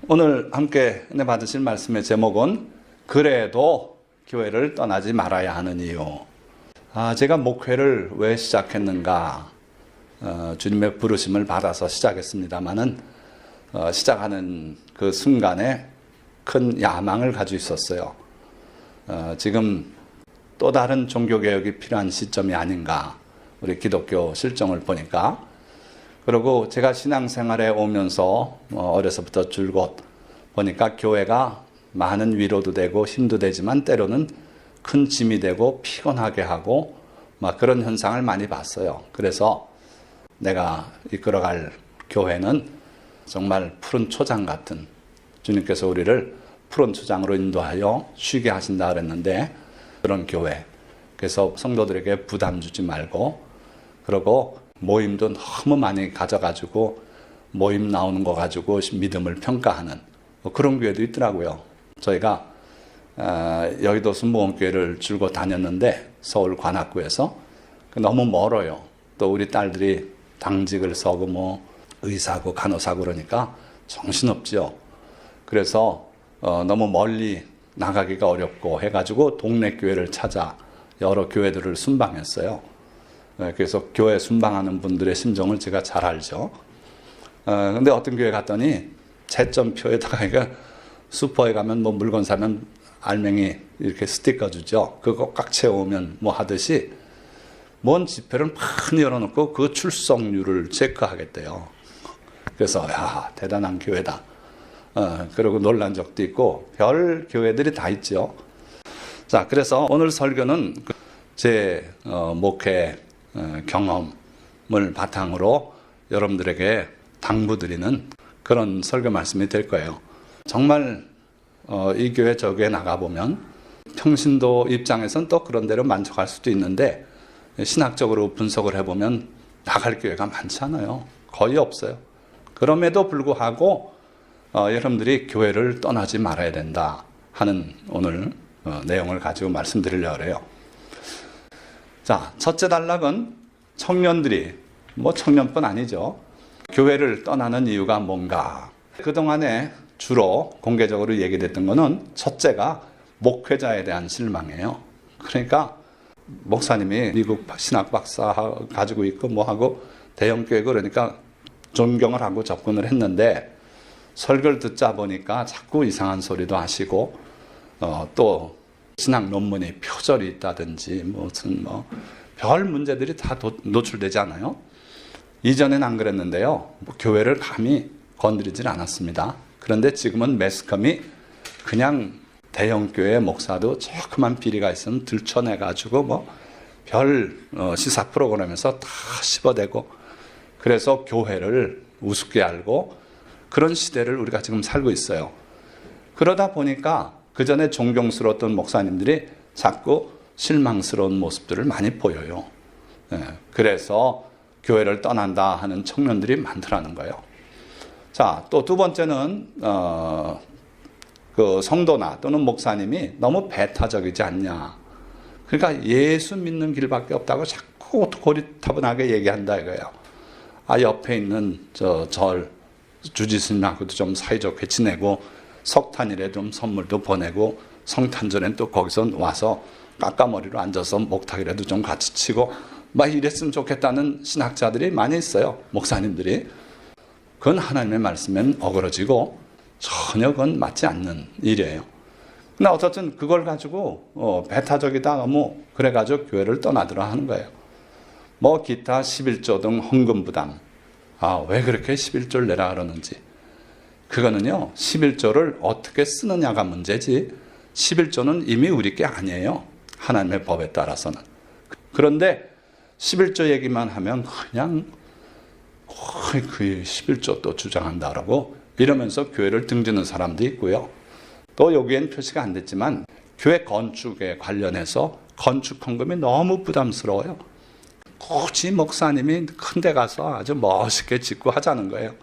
오늘 함께 은혜 받으실 말씀의 제목은 그래도 교회를 떠나지 말아야 하는 이유. 제가 목회를 왜 시작했는가? 주님의 부르심을 받아서 시작했습니다마는 시작하는 그 순간에 큰 야망을 가지고 있었어요. 지금 또 다른 종교개혁이 필요한 시점이 아닌가, 우리 기독교 실정을 보니까. 그리고 제가 신앙생활에 오면서 어려서부터 줄곧 보니까 교회가 많은 위로도 되고 힘도 되지만 때로는 큰 짐이 되고 피곤하게 하고 막 그런 현상을 많이 봤어요. 그래서 내가 이끌어갈 교회는 정말 푸른 초장 같은, 주님께서 우리를 푸른 초장으로 인도하여 쉬게 하신다 그랬는데, 그런 교회. 그래서 성도들에게 부담 주지 말고, 그리고 모임도 너무 많이 가져가지고 모임 나오는 거 가지고 믿음을 평가하는 그런 교회도 있더라고요. 저희가 여의도 순복음교회를 줄곧 다녔는데 서울 관악구에서 너무 멀어요. 또 우리 딸들이 당직을 서고 뭐 의사고 간호사고 그러니까 정신없죠. 그래서 너무 멀리 나가기가 어렵고 해가지고 동네 교회를 찾아 여러 교회들을 순방했어요. 그래서 교회 순방하는 분들의 심정을 제가 잘 알죠. 근데 어떤 교회 갔더니 채점표에다가 슈퍼에 가면 뭐 물건 사면 알맹이 이렇게 스티커 주죠. 그거 꽉 채우면 뭐 하듯이 뭔 지폐를 많이 열어놓고 그 출석률을 체크하겠대요. 그래서 야, 대단한 교회다. 그리고 놀란 적도 있고 별 교회들이 다 있죠. 자, 그래서 오늘 설교는 제 목회 경험을 바탕으로 여러분들에게 당부드리는 그런 설교 말씀이 될 거예요. 정말 이 교회 저 교회 나가보면 평신도 입장에선 또 그런 대로 만족할 수도 있는데 신학적으로 분석을 해보면 나갈 교회가 많지 않아요. 거의 없어요. 그럼에도 불구하고 여러분들이 교회를 떠나지 말아야 된다 하는 오늘 내용을 가지고 말씀드리려고 해요. 자, 첫째 단락은 청년들이, 뭐 청년뿐 아니죠, 교회를 떠나는 이유가 뭔가. 그동안에 주로 공개적으로 얘기됐던 거는 첫째가 목회자에 대한 실망이에요. 그러니까 목사님이 미국 신학 박사 가지고 있고 뭐하고 대형교회, 그러니까 존경을 하고 접근을 했는데 설교를 듣자 보니까 자꾸 이상한 소리도 하시고 또 신학 논문에 표절이 있다든지 무슨 별 문제들이 다 노출되지 않아요? 이전엔 안 그랬는데요. 교회를 감히 건드리질 않았습니다. 그런데 지금은 매스컴이 그냥 대형교회 목사도 조그만 비리가 있으면 들춰내가지고 별 시사 프로그램에서 다 씹어대고, 그래서 교회를 우습게 알고 그런 시대를 우리가 지금 살고 있어요. 그러다 보니까 그 전에 존경스러웠던 목사님들이 자꾸 실망스러운 모습들을 많이 보여요. 그래서 교회를 떠난다 하는 청년들이 많더라는 거예요. 자, 또 두 번째는 그 성도나 또는 목사님이 너무 배타적이지 않냐. 그러니까 예수 믿는 길밖에 없다고 자꾸 고리타분하게 얘기한다 이거예요. 옆에 있는 절 주지스님하고도 좀 사이좋게 지내고 석탄일에 좀 선물도 보내고 성탄절엔 또 거기서 와서 깎아머리로 앉아서 목탁이라도 좀 같이 치고 막 이랬으면 좋겠다는 신학자들이 많이 있어요. 목사님들이. 그건 하나님의 말씀엔 어그러지고 전혀 그건 맞지 않는 일이에요. 근데 어쨌든 그걸 가지고 배타적이다 너무 그래가지고 교회를 떠나더라 하는 거예요. 기타 11조 등 헌금 부담. 왜 그렇게 11조를 내라 그러는지. 그거는요, 11조를 어떻게 쓰느냐가 문제지 11조는 이미 우리 게 아니에요. 하나님의 법에 따라서는. 그런데 11조 얘기만 하면 그냥 그 11조 또 주장한다라고 이러면서 교회를 등지는 사람도 있고요. 또 여기엔 표시가 안 됐지만 교회 건축에 관련해서 건축 헌금이 너무 부담스러워요. 굳이 목사님이 큰 데 가서 아주 멋있게 짓고 하자는 거예요.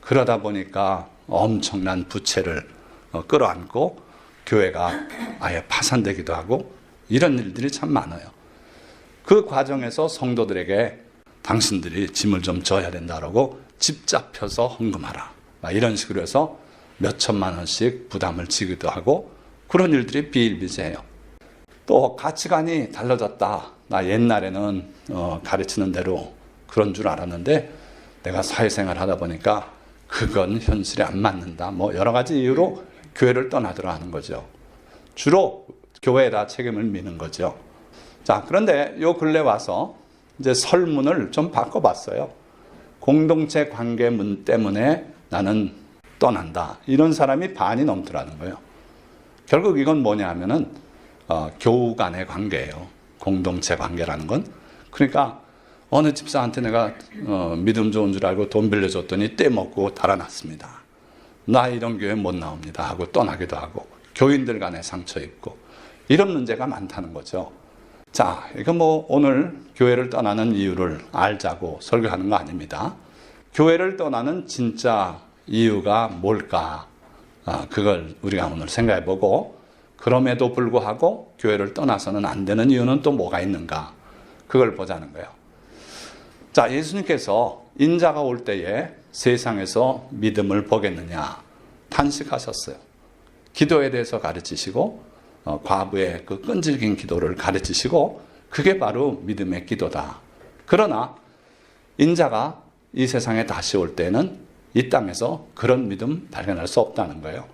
그러다 보니까 엄청난 부채를 끌어안고 교회가 아예 파산되기도 하고 이런 일들이 참 많아요. 그 과정에서 성도들에게 당신들이 짐을 좀 져야 된다라고 집 잡혀서 헌금하라. 이런 식으로 해서 몇 천만 원씩 부담을 지기도 하고 그런 일들이 비일비재해요. 또 가치관이 달라졌다. 나 옛날에는 가르치는 대로 그런 줄 알았는데 내가 사회생활 하다 보니까 그건 현실에 안 맞는다. 뭐 여러 가지 이유로 교회를 떠나더라 하는 거죠. 주로 교회에다 책임을 미는 거죠. 자, 그런데 요 근래 와서 이제 설문을 좀 바꿔봤어요. 공동체 관계문 때문에 나는 떠난다. 이런 사람이 반이 넘더라는 거예요. 결국 이건 뭐냐 하면은 교우 간의 관계예요. 공동체 관계라는 건. 그러니까 어느 집사한테 내가 믿음 좋은 줄 알고 돈 빌려줬더니 떼먹고 달아났습니다. 나 이런 교회 못 나옵니다 하고 떠나기도 하고 교인들 간에 상처 입고 이런 문제가 많다는 거죠. 자, 이거 뭐 오늘 교회를 떠나는 이유를 알자고 설교하는 거 아닙니다. 교회를 떠나는 진짜 이유가 뭘까? 그걸 우리가 오늘 생각해 보고 그럼에도 불구하고 교회를 떠나서는 안 되는 이유는 또 뭐가 있는가? 그걸 보자는 거예요. 자, 예수님께서 인자가 올 때에 세상에서 믿음을 보겠느냐 탄식하셨어요. 기도에 대해서 가르치시고 과부의 그 끈질긴 기도를 가르치시고 그게 바로 믿음의 기도다. 그러나 인자가 이 세상에 다시 올 때는 이 땅에서 그런 믿음 발견할 수 없다는 거예요.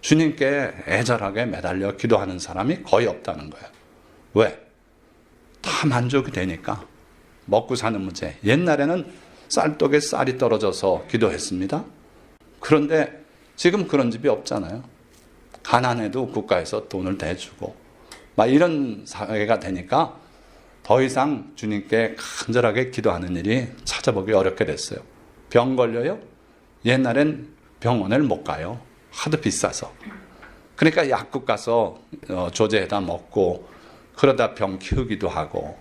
주님께 애절하게 매달려 기도하는 사람이 거의 없다는 거예요. 왜? 다 만족이 되니까. 먹고 사는 문제. 옛날에는 쌀떡에 쌀이 떨어져서 기도했습니다. 그런데 지금 그런 집이 없잖아요. 가난해도 국가에서 돈을 대주고 막 이런 사회가 되니까 더 이상 주님께 간절하게 기도하는 일이 찾아보기 어렵게 됐어요. 병 걸려요? 옛날엔 병원을 못 가요. 하도 비싸서. 그러니까 약국 가서 조제해다 먹고 그러다 병 키우기도 하고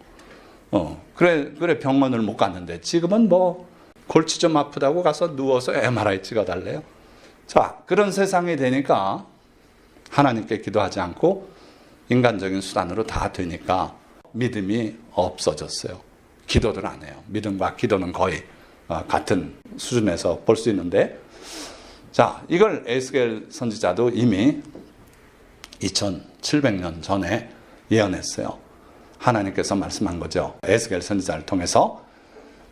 그래 병원을 못 갔는데 지금은 뭐 골치 좀 아프다고 가서 누워서 MRI 찍어달래요. 자, 그런 세상이 되니까 하나님께 기도하지 않고 인간적인 수단으로 다 되니까 믿음이 없어졌어요. 기도를 안 해요. 믿음과 기도는 거의 같은 수준에서 볼 수 있는데, 자, 이걸 에스겔 선지자도 이미 2700년 전에 예언했어요. 하나님께서 말씀한 거죠. 에스겔 선지자를 통해서.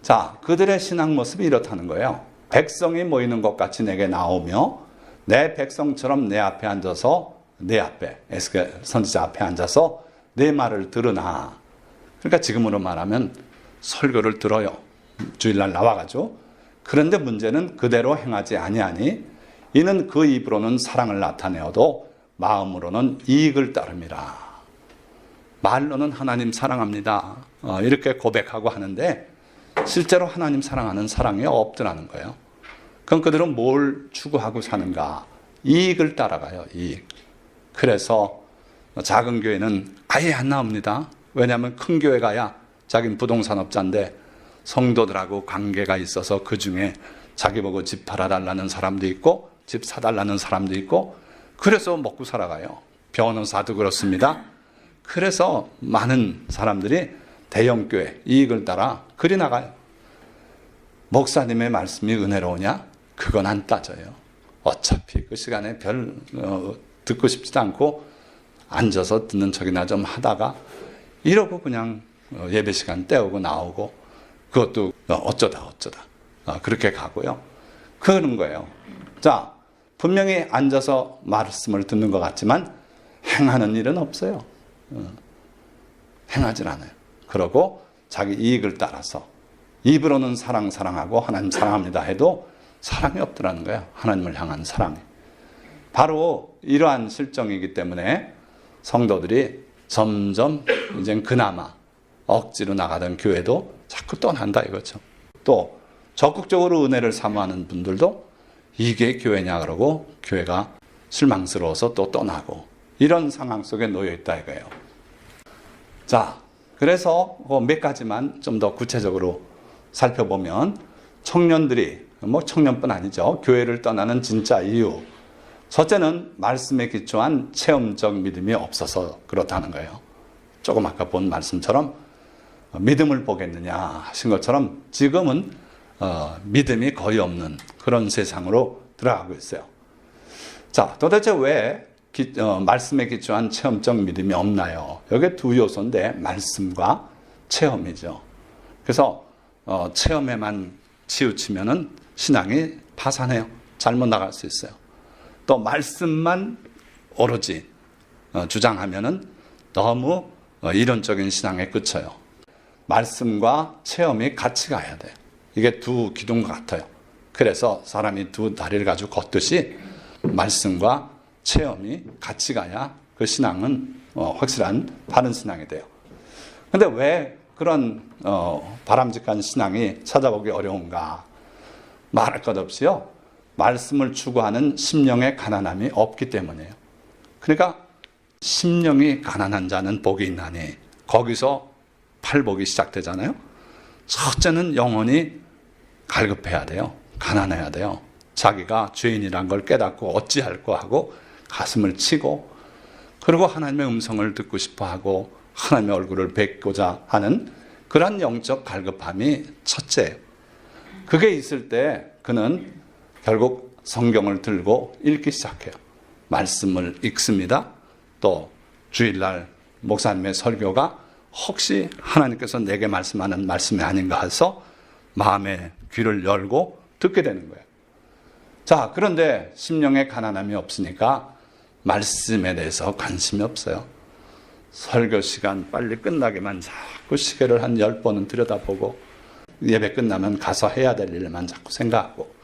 자, 그들의 신앙 모습이 이렇다는 거예요. 백성이 모이는 것 같이 내게 나오며 내 백성처럼 내 앞에 앉아서 내 앞에 에스겔 선지자 앞에 앉아서 내 말을 들으나. 그러니까 지금으로 말하면 설교를 들어요. 주일날 나와가지고. 그런데 문제는 그대로 행하지 아니하니 이는 그 입으로는 사랑을 나타내어도 마음으로는 이익을 따름이라. 말로는 하나님 사랑합니다. 이렇게 고백하고 하는데 실제로 하나님 사랑하는 사랑이 없더라는 거예요. 그럼 그들은 뭘 추구하고 사는가? 이익을 따라가요. 이익. 그래서 작은 교회는 아예 안 나옵니다. 왜냐하면 큰 교회 가야 자기는 부동산업자인데 성도들하고 관계가 있어서 그 중에 자기 보고 집 팔아달라는 사람도 있고 집 사달라는 사람도 있고 그래서 먹고 살아가요. 변호사도 그렇습니다. 그래서 많은 사람들이 대형교회 이익을 따라 그리 나가요. 목사님의 말씀이 은혜로우냐? 그건 안 따져요. 어차피 그 시간에 별 듣고 싶지도 않고 앉아서 듣는 척이나 좀 하다가 이러고 그냥 예배 시간 때우고 나오고 그것도 어쩌다 그렇게 가고요. 그러는 거예요. 자, 분명히 앉아서 말씀을 듣는 것 같지만 행하는 일은 없어요. 행하질 않아요. 그러고 자기 이익을 따라서 입으로는 사랑하고 하나님 사랑합니다 해도 사랑이 없더라는 거예요. 하나님을 향한 사랑이. 바로 이러한 실정이기 때문에 성도들이 점점 이제 그나마 억지로 나가던 교회도 자꾸 떠난다 이거죠. 또 적극적으로 은혜를 사모하는 분들도 이게 교회냐 그러고 교회가 실망스러워서 또 떠나고 이런 상황 속에 놓여 있다 이거예요. 자, 그래서 몇 가지만 좀 더 구체적으로 살펴보면 청년들이 뭐 청년뿐 아니죠. 교회를 떠나는 진짜 이유. 첫째는 말씀에 기초한 체험적 믿음이 없어서 그렇다는 거예요. 조금 아까 본 말씀처럼 믿음을 보겠느냐 하신 것처럼 지금은 믿음이 거의 없는 그런 세상으로 들어가고 있어요. 자, 도대체 왜 말씀에 기초한 체험적 믿음이 없나요? 여기 두 요소인데 말씀과 체험이죠. 그래서 체험에만 치우치면은 신앙이 파산해요. 잘못 나갈 수 있어요. 또 말씀만 오로지 주장하면은 너무 이론적인 신앙에 그쳐요. 말씀과 체험이 같이 가야 돼요. 이게 두 기둥과 같아요. 그래서 사람이 두 다리를 가지고 걷듯이 말씀과 체험이 같이 가야 그 신앙은 확실한 바른 신앙이 돼요. 근데 왜 그런 바람직한 신앙이 찾아보기 어려운가? 말할 것 없이요. 말씀을 추구하는 심령의 가난함이 없기 때문이에요. 그러니까 심령이 가난한 자는 복이 있나니 거기서 팔복이 시작되잖아요. 첫째는 영혼이 갈급해야 돼요. 가난해야 돼요. 자기가 죄인이란 걸 깨닫고 어찌할까 하고 가슴을 치고 그리고 하나님의 음성을 듣고 싶어 하고 하나님의 얼굴을 뵙고자 하는 그런 영적 갈급함이 첫째예요. 그게 있을 때 그는 결국 성경을 들고 읽기 시작해요. 말씀을 읽습니다. 또 주일날 목사님의 설교가 혹시 하나님께서 내게 말씀하는 말씀이 아닌가 해서 마음의 귀를 열고 듣게 되는 거예요. 자, 그런데 심령의 가난함이 없으니까 말씀에 대해서 관심이 없어요. 설교 시간 빨리 끝나게만 자꾸 시계를 한 10번은 들여다보고 예배 끝나면 가서 해야 될 일만 자꾸 생각하고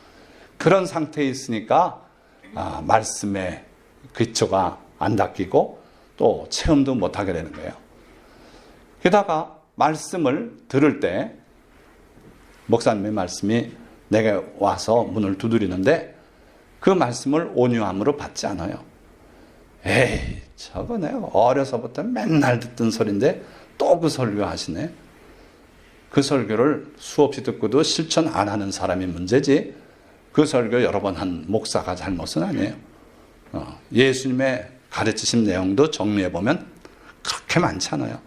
그런 상태에 있으니까 말씀의 기초가 안 닦이고 또 체험도 못하게 되는 거예요. 게다가 말씀을 들을 때 목사님의 말씀이 내게 와서 문을 두드리는데 그 말씀을 온유함으로 받지 않아요. 에이, 저거 내가 어려서부터 맨날 듣던 소리인데 또 그 설교 하시네. 그 설교를 수없이 듣고도 실천 안 하는 사람이 문제지 그 설교 여러 번 한 목사가 잘못은 아니에요. 예수님의 가르치신 내용도 정리해보면 그렇게 많지 않아요.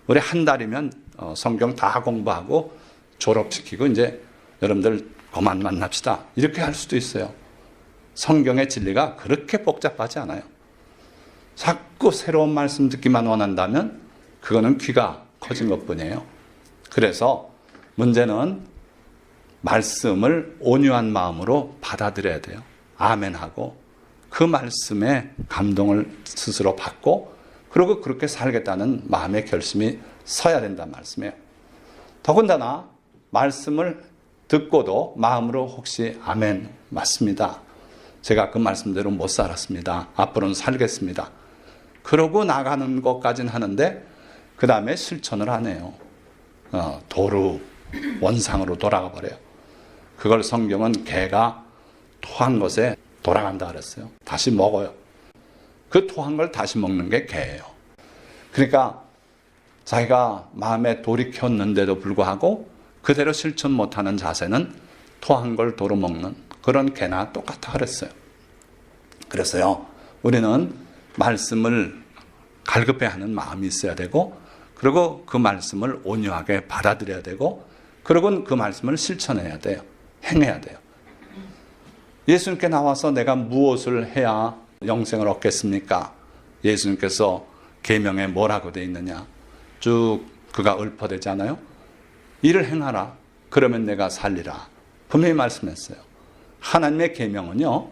우리 한 달이면 성경 다 공부하고 졸업시키고 이제 여러분들 그만 만납시다. 이렇게 할 수도 있어요. 성경의 진리가 그렇게 복잡하지 않아요. 자꾸 새로운 말씀 듣기만 원한다면 그거는 귀가 커진 것뿐이에요. 그래서 문제는 말씀을 온유한 마음으로 받아들여야 돼요. 아멘하고 그 말씀에 감동을 스스로 받고 그리고 그렇게 살겠다는 마음의 결심이 서야 된다는 말씀이에요. 더군다나 말씀을 듣고도 마음으로 혹시 아멘 맞습니다. 제가 그 말씀대로 못 살았습니다. 앞으로는 살겠습니다. 그러고 나가는 것까지는 하는데 그 다음에 실천을 안 해요. 도루 원상으로 돌아가 버려요. 그걸 성경은 개가 토한 것에 돌아간다 그랬어요. 다시 먹어요. 그 토한 걸 다시 먹는 게 개예요. 그러니까 자기가 마음에 돌이켰는데도 불구하고 그대로 실천 못하는 자세는 토한 걸 도로 먹는 그런 개나 똑같아 그랬어요. 그래서요, 우리는 말씀을 갈급해하는 마음이 있어야 되고 그리고 그 말씀을 온유하게 받아들여야 되고 그리고 그 말씀을 실천해야 돼요. 행해야 돼요. 예수님께 나와서 내가 무엇을 해야 영생을 얻겠습니까? 예수님께서 계명에 뭐라고 되어 있느냐? 쭉 그가 읊어대잖아요. 이를 행하라. 그러면 내가 살리라. 분명히 말씀했어요. 하나님의 계명은요.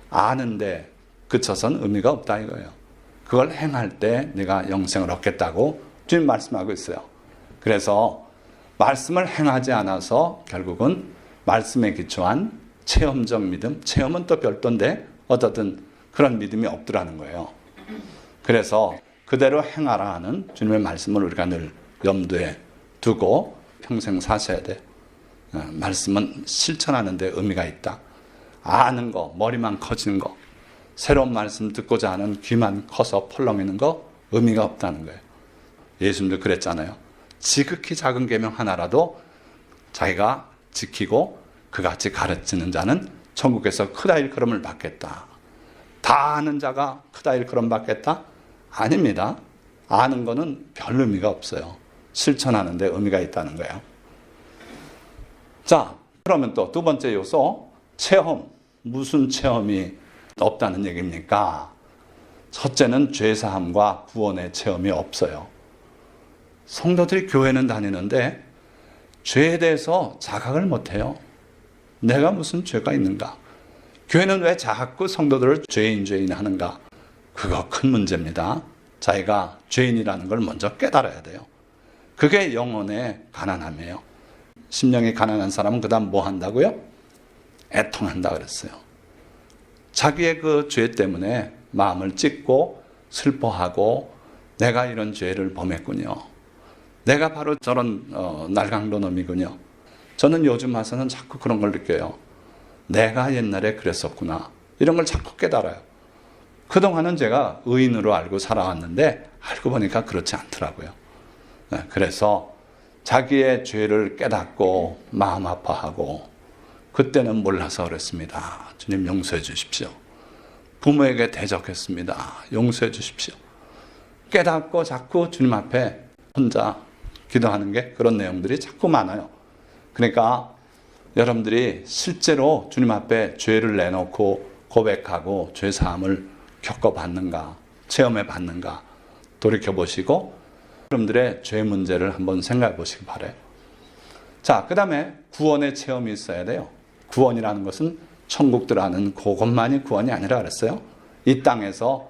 아는데 그쳐선 의미가 없다 이거예요. 그걸 행할 때 내가 영생을 얻겠다고 주님 말씀하고 있어요. 그래서 말씀을 행하지 않아서 결국은 말씀에 기초한 체험적 믿음, 체험은 또 별도인데 어떻든 그런 믿음이 없더라는 거예요. 그래서 그대로 행하라 하는 주님의 말씀을 우리가 늘 염두에 두고 평생 사셔야 돼. 말씀은 실천하는 데 의미가 있다. 아는 거, 머리만 커지는 거, 새로운 말씀 듣고자 하는 귀만 커서 펄렁이는 거 의미가 없다는 거예요. 예수님도 그랬잖아요. 지극히 작은 계명 하나라도 자기가 지키고 그같이 가르치는 자는 천국에서 크다 일컬음을 받겠다. 다 아는 자가 크다 일컬음 받겠다? 아닙니다. 아는 거는 별 의미가 없어요. 실천하는 데 의미가 있다는 거예요. 자, 그러면 또 두 번째 요소, 체험. 무슨 체험이 없다는 얘기입니까? 첫째는 죄사함과 구원의 체험이 없어요. 성도들이 교회는 다니는데 죄에 대해서 자각을 못해요. 내가 무슨 죄가 있는가? 교회는 왜 자꾸 성도들을 죄인 하는가? 그거 큰 문제입니다. 자기가 죄인이라는 걸 먼저 깨달아야 돼요. 그게 영혼의 가난함이에요. 심령이 가난한 사람은 그 다음 뭐 한다고요? 애통한다 그랬어요. 자기의 그 죄 때문에 마음을 찢고 슬퍼하고 내가 이런 죄를 범했군요. 내가 바로 저런 날강도 놈이군요. 저는 요즘 와서는 자꾸 그런 걸 느껴요. 내가 옛날에 그랬었구나. 이런 걸 자꾸 깨달아요. 그동안은 제가 의인으로 알고 살아왔는데 알고 보니까 그렇지 않더라고요. 그래서 자기의 죄를 깨닫고 마음 아파하고 그때는 몰라서 그랬습니다. 주님 용서해 주십시오. 부모에게 대적했습니다. 용서해 주십시오. 깨닫고 자꾸 주님 앞에 혼자 기도하는 게 그런 내용들이 자꾸 많아요. 그러니까 여러분들이 실제로 주님 앞에 죄를 내놓고 고백하고 죄사함을 겪어봤는가, 체험해 봤는가 돌이켜보시고 여러분들의 죄 문제를 한번 생각해 보시기 바라요. 자, 그 다음에 구원의 체험이 있어야 돼요. 구원이라는 것은 천국 들어가는 그것만이 구원이 아니라 그랬어요. 이 땅에서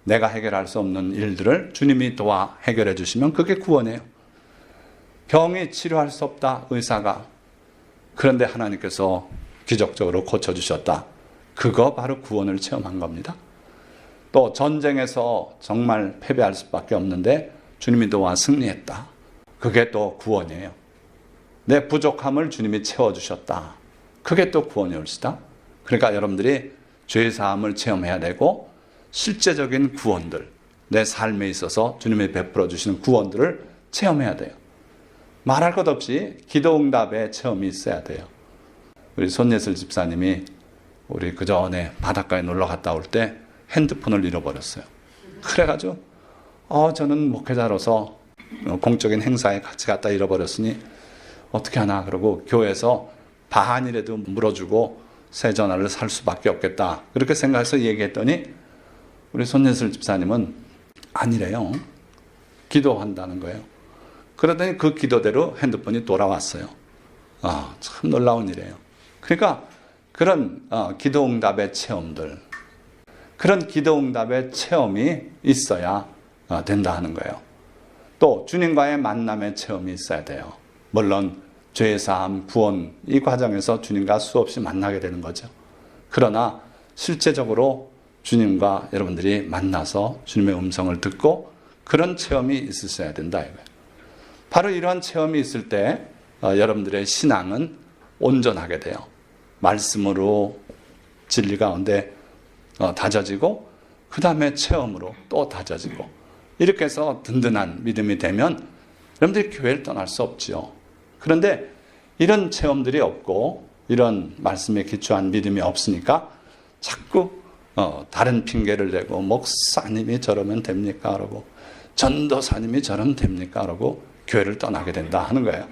내가 해결할 수 없는 일들을 주님이 도와 해결해 주시면 그게 구원이에요. 병이 치료할 수 없다, 의사가. 그런데 하나님께서 기적적으로 고쳐주셨다. 그거 바로 구원을 체험한 겁니다. 또 전쟁에서 정말 패배할 수밖에 없는데 주님이 도와 승리했다. 그게 또 구원이에요. 내 부족함을 주님이 채워주셨다. 그게 또 구원이 올시다. 그러니까 여러분들이 죄사함을 체험해야 되고 실제적인 구원들, 내 삶에 있어서 주님이 베풀어 주시는 구원들을 체험해야 돼요. 말할 것 없이 기도응답의 체험이 있어야 돼요. 우리 손예슬 집사님이 우리 그 전에 바닷가에 놀러 갔다 올 때 핸드폰을 잃어버렸어요. 그래가지고 저는 목회자로서 공적인 행사에 같이 갔다 잃어버렸으니 어떻게 하나 그러고 교회에서 반이라도 물어주고 새 전화를 살 수밖에 없겠다. 그렇게 생각해서 얘기했더니 우리 손예슬 집사님은 아니래요. 기도한다는 거예요. 그러더니 그 기도대로 핸드폰이 돌아왔어요. 참 놀라운 일이에요. 그러니까 그런 기도응답의 체험들, 그런 기도응답의 체험이 있어야 된다 하는 거예요. 또 주님과의 만남의 체험이 있어야 돼요. 물론 죄사함, 구원 이 과정에서 주님과 수없이 만나게 되는 거죠. 그러나 실제적으로 주님과 여러분들이 만나서 주님의 음성을 듣고 그런 체험이 있으셔야 된다 이거예요. 바로 이러한 체험이 있을 때 여러분들의 신앙은 온전하게 돼요. 말씀으로 진리 가운데 다져지고 그 다음에 체험으로 또 다져지고 이렇게 해서 든든한 믿음이 되면 여러분들이 교회를 떠날 수 없지요. 그런데 이런 체험들이 없고 이런 말씀에 기초한 믿음이 없으니까 자꾸 다른 핑계를 대고 목사님이 저러면 됩니까? 그러고 전도사님이 저러면 됩니까? 그러고 교회를 떠나게 된다 하는 거예요.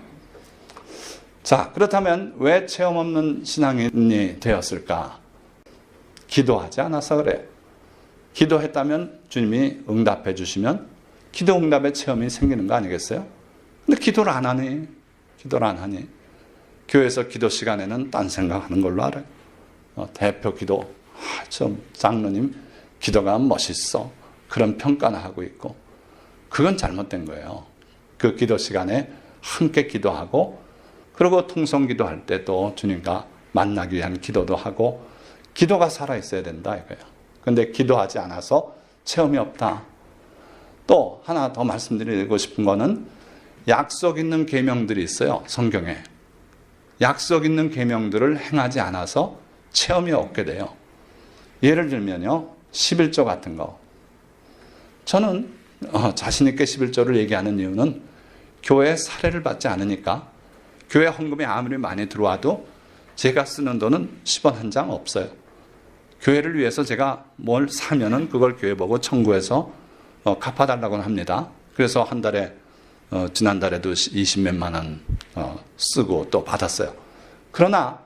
자, 그렇다면 왜 체험 없는 신앙인이 되었을까? 기도하지 않아서 그래. 기도했다면 주님이 응답해 주시면 기도 응답의 체험이 생기는 거 아니겠어요? 근데 기도를 안 하니. 교회에서 기도 시간에는 딴 생각하는 걸로 알아요. 대표 기도, 좀 장로님 기도가 멋있어. 그런 평가나 하고 있고. 그건 잘못된 거예요. 그 기도 시간에 함께 기도하고 그리고 통성 기도할 때 또 주님과 만나기 위한 기도도 하고 기도가 살아있어야 된다 이거예요. 그런데 기도하지 않아서 체험이 없다. 또 하나 더 말씀드리고 싶은 거는 약속 있는 계명들이 있어요. 성경에. 약속 있는 계명들을 행하지 않아서 체험이 없게 돼요. 예를 들면요. 11조 같은 거. 저는 자신 있게 11조를 얘기하는 이유는 교회에 사례를 받지 않으니까 교회 헌금이 아무리 많이 들어와도 제가 쓰는 돈은 10원 한 장 없어요. 교회를 위해서 제가 뭘 사면은 그걸 교회 보고 청구해서 갚아달라고 합니다. 그래서 한 달에 지난달에도 20몇만 원 쓰고 또 받았어요. 그러나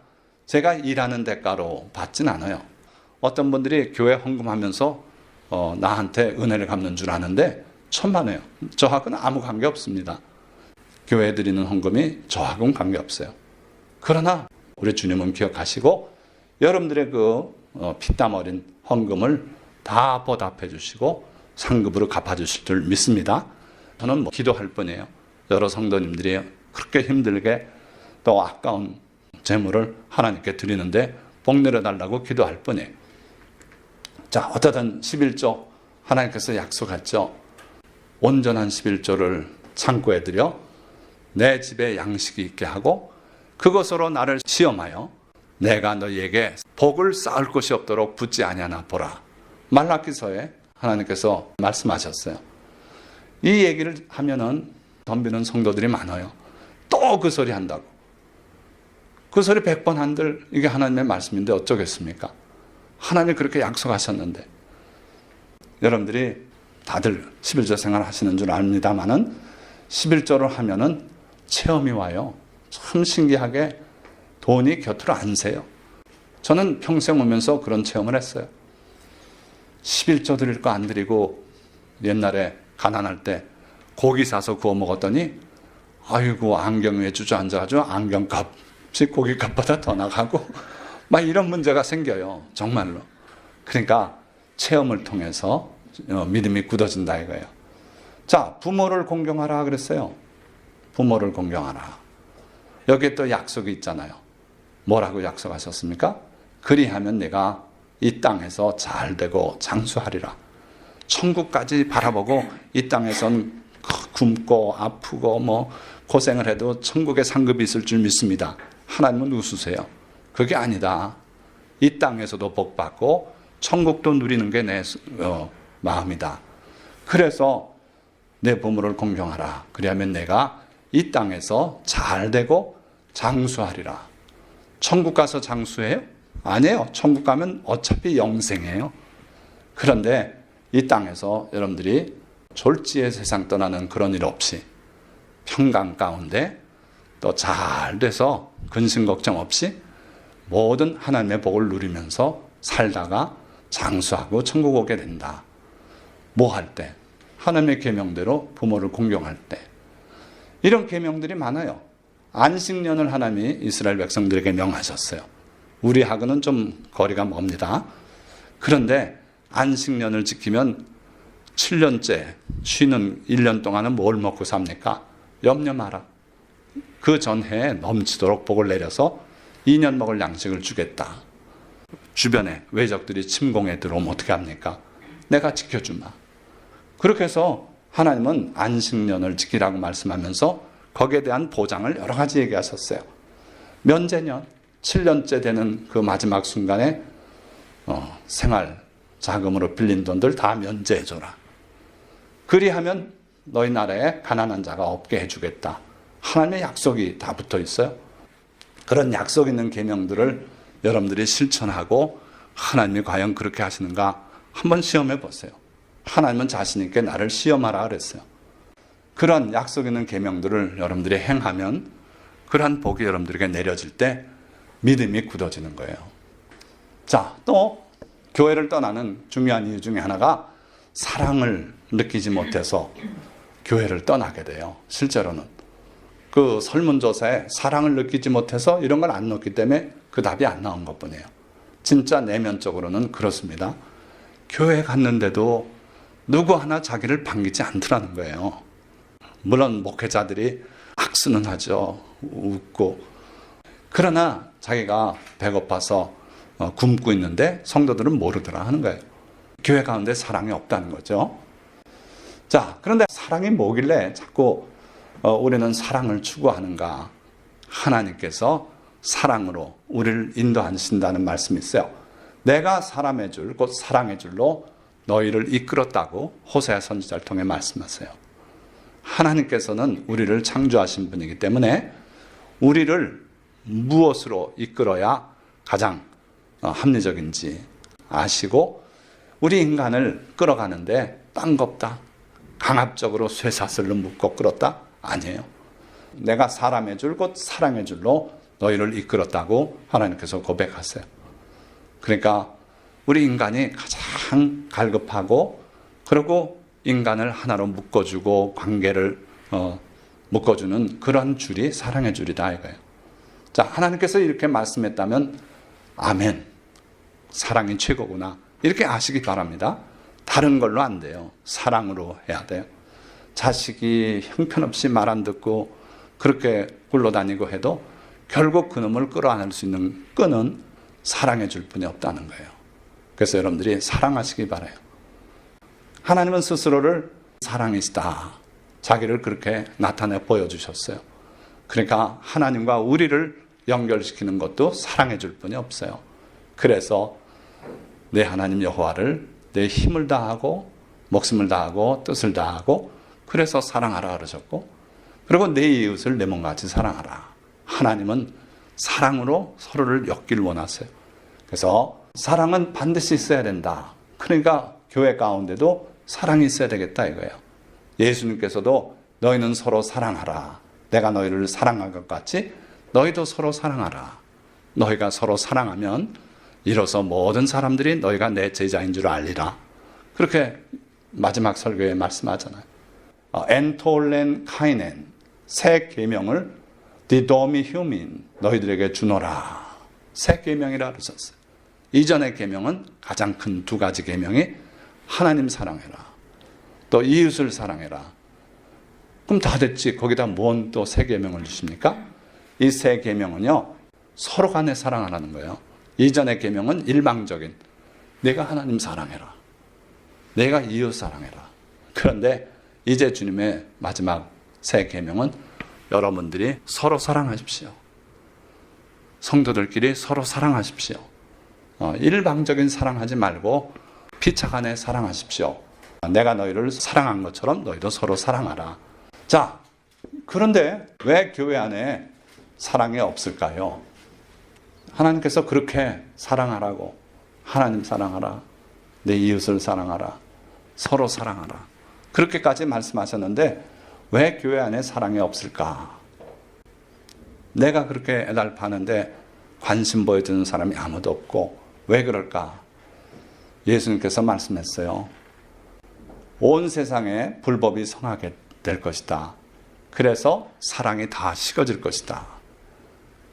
제가 일하는 대가로 받진 않아요. 어떤 분들이 교회 헌금하면서 나한테 은혜를 갚는 줄 아는데 천만에요. 저하고는 아무 관계 없습니다. 교회에 드리는 헌금이 저하고는 관계 없어요. 그러나 우리 주님은 기억하시고 여러분들의 그 피땀 어린 헌금을 다 보답해 주시고 상급으로 갚아 주실 줄 믿습니다. 저는 기도할 뿐이에요. 여러 성도님들이 그렇게 힘들게 또 아까운 재물을 하나님께 드리는데 복 내려달라고 기도할 뿐이에요. 자, 어쨌든 11조 하나님께서 약속했죠. 온전한 11조를 창고에 들여 내 집에 양식이 있게 하고 그것으로 나를 시험하여 내가 너희에게 복을 쌓을 곳이 없도록 붙지 아니하나 보라. 말라기서에 하나님께서 말씀하셨어요. 이 얘기를 하면은 덤비는 성도들이 많아요. 또 그 소리 한다고. 그 소리 100번 한들 이게 하나님의 말씀인데 어쩌겠습니까? 하나님 그렇게 약속하셨는데. 여러분들이 다들 11조 생활 하시는 줄 압니다만은 11조를 하면은 체험이 와요. 참 신기하게 돈이 곁으로 안 새요. 저는 평생 오면서 그런 체험을 했어요. 11조 드릴 거 안 드리고 옛날에 가난할 때 고기 사서 구워 먹었더니 아이고 안경 위에 주저앉아가지고 안경값이 고기값보다 더 나가고 막 이런 문제가 생겨요. 정말로. 그러니까 체험을 통해서 믿음이 굳어진다 이거예요. 자, 부모를 공경하라 그랬어요. 부모를 공경하라. 여기에 또 약속이 있잖아요. 뭐라고 약속하셨습니까? 그리하면 내가 이 땅에서 잘 되고 장수하리라. 천국까지 바라보고 이 땅에선 굶고 아프고 고생을 해도 천국에 상급이 있을 줄 믿습니다. 하나님은 웃으세요. 그게 아니다. 이 땅에서도 복받고 천국도 누리는 게 내 마음이다. 그래서 내 부모를 공경하라. 그리하면 내가 이 땅에서 잘 되고 장수하리라. 천국 가서 장수해요? 아니에요. 천국 가면 어차피 영생이에요. 그런데 이 땅에서 여러분들이 졸지의 세상 떠나는 그런 일 없이 평강 가운데 또 잘 돼서 근심 걱정 없이 모든 하나님의 복을 누리면서 살다가 장수하고 천국 오게 된다. 뭐 할 때? 하나님의 계명대로 부모를 공경할 때. 이런 계명들이 많아요. 안식년을 하나님이 이스라엘 백성들에게 명하셨어요. 우리하고는 좀 거리가 멉니다. 그런데 안식년을 지키면 7년째 쉬는 1년 동안은 뭘 먹고 삽니까? 염려 마라. 그 전해에 넘치도록 복을 내려서 2년 먹을 양식을 주겠다. 주변에 외적들이 침공에 들어오면 어떻게 합니까? 내가 지켜주마. 그렇게 해서 하나님은 안식년을 지키라고 말씀하면서 거기에 대한 보장을 여러 가지 얘기하셨어요. 면제년, 7년째 되는 그 마지막 순간에 생활 자금으로 빌린 돈들 다 면제해줘라. 그리하면 너희 나라에 가난한 자가 없게 해주겠다. 하나님의 약속이 다 붙어 있어요. 그런 약속 있는 계명들을 여러분들이 실천하고 하나님이 과연 그렇게 하시는가 한번 시험해 보세요. 하나님은 자신 있게 나를 시험하라 그랬어요. 그런 약속 있는 계명들을 여러분들이 행하면 그러한 복이 여러분들에게 내려질 때 믿음이 굳어지는 거예요. 자, 또 교회를 떠나는 중요한 이유 중에 하나가 사랑을 느끼지 못해서 교회를 떠나게 돼요. 실제로는 그 설문조사에 사랑을 느끼지 못해서 이런 걸 안 넣었기 때문에 그 답이 안 나온 것뿐이에요. 진짜 내면적으로는 그렇습니다. 교회 갔는데도 누구 하나 자기를 반기지 않더라는 거예요. 물론 목회자들이 악수는 하죠. 웃고. 그러나 자기가 배고파서 굶고 있는데 성도들은 모르더라 하는 거예요. 교회 가운데 사랑이 없다는 거죠. 자, 그런데 사랑이 뭐길래 자꾸 우리는 사랑을 추구하는가? 하나님께서 사랑으로 우리를 인도하신다는 말씀이 있어요. 내가 사람의 줄, 곧 사랑의 줄로 너희를 이끌었다고 호세아 선지자를 통해 말씀하세요. 하나님께서는 우리를 창조하신 분이기 때문에 우리를 무엇으로 이끌어야 가장 합리적인지 아시고 우리 인간을 끌어가는데 딴 거 없다. 강압적으로 쇠사슬로 묶고 끌었다? 아니에요. 내가 사람의 줄, 곧 사랑의 줄로 너희를 이끌었다고 하나님께서 고백하세요. 그러니까 우리 인간이 가장 갈급하고 그리고 인간을 하나로 묶어주고 관계를 묶어주는 그런 줄이 사랑의 줄이다 이거예요. 자, 하나님께서 이렇게 말씀했다면 아멘. 사랑이 최고구나. 이렇게 아시기 바랍니다. 다른 걸로 안 돼요. 사랑으로 해야 돼요. 자식이 형편없이 말 안 듣고 그렇게 굴러다니고 해도 결국 그놈을 끌어안을 수 있는 끈은 사랑해 줄 뿐이 없다는 거예요. 그래서 여러분들이 사랑하시기 바라요. 하나님은 스스로를 사랑이시다. 자기를 그렇게 나타내 보여주셨어요. 그러니까 하나님과 우리를 연결시키는 것도 사랑해 줄 뿐이 없어요. 그래서 내 하나님 여호와를 내 힘을 다하고 목숨을 다하고 뜻을 다하고 그래서 사랑하라 그러셨고 그리고 내 이웃을 내 몸같이 사랑하라. 하나님은 사랑으로 서로를 엮기를 원하세요. 그래서 사랑은 반드시 있어야 된다. 그러니까 교회 가운데도 사랑이 있어야 되겠다 이거예요. 예수님께서도 너희는 서로 사랑하라. 내가 너희를 사랑한 것 같이 너희도 서로 사랑하라. 너희가 서로 사랑하면 이로써 모든 사람들이 너희가 내 제자인 줄 알리라. 그렇게 마지막 설교에 말씀하잖아요. 엔톨렌 카이넨 새 계명을 디도미 휴민 너희들에게 주노라. 새 계명이라 그러셨어요. 이전의 계명은 가장 큰 두 가지 계명이 하나님 사랑해라. 또 이웃을 사랑해라. 그럼 다 됐지. 거기다 뭔 또 새 계명을 주십니까? 이 새 계명은요. 서로 간에 사랑하라는 거예요. 이전의 계명은 일방적인 내가 하나님 사랑해라. 내가 이웃 사랑해라. 그런데 이제 주님의 마지막 새 계명은 여러분들이 서로 사랑하십시오. 성도들끼리 서로 사랑하십시오. 일방적인 사랑하지 말고 피차간에 사랑하십시오. 내가 너희를 사랑한 것처럼 너희도 서로 사랑하라. 자, 그런데 왜 교회 안에 사랑이 없을까요? 하나님께서 그렇게 사랑하라고 하나님 사랑하라. 내 이웃을 사랑하라. 서로 사랑하라. 그렇게까지 말씀하셨는데 왜 교회 안에 사랑이 없을까? 내가 그렇게 애달파는데 관심 보여주는 사람이 아무도 없고 왜 그럴까? 예수님께서 말씀했어요. 온 세상에 불법이 성하게 될 것이다. 그래서 사랑이 다 식어질 것이다.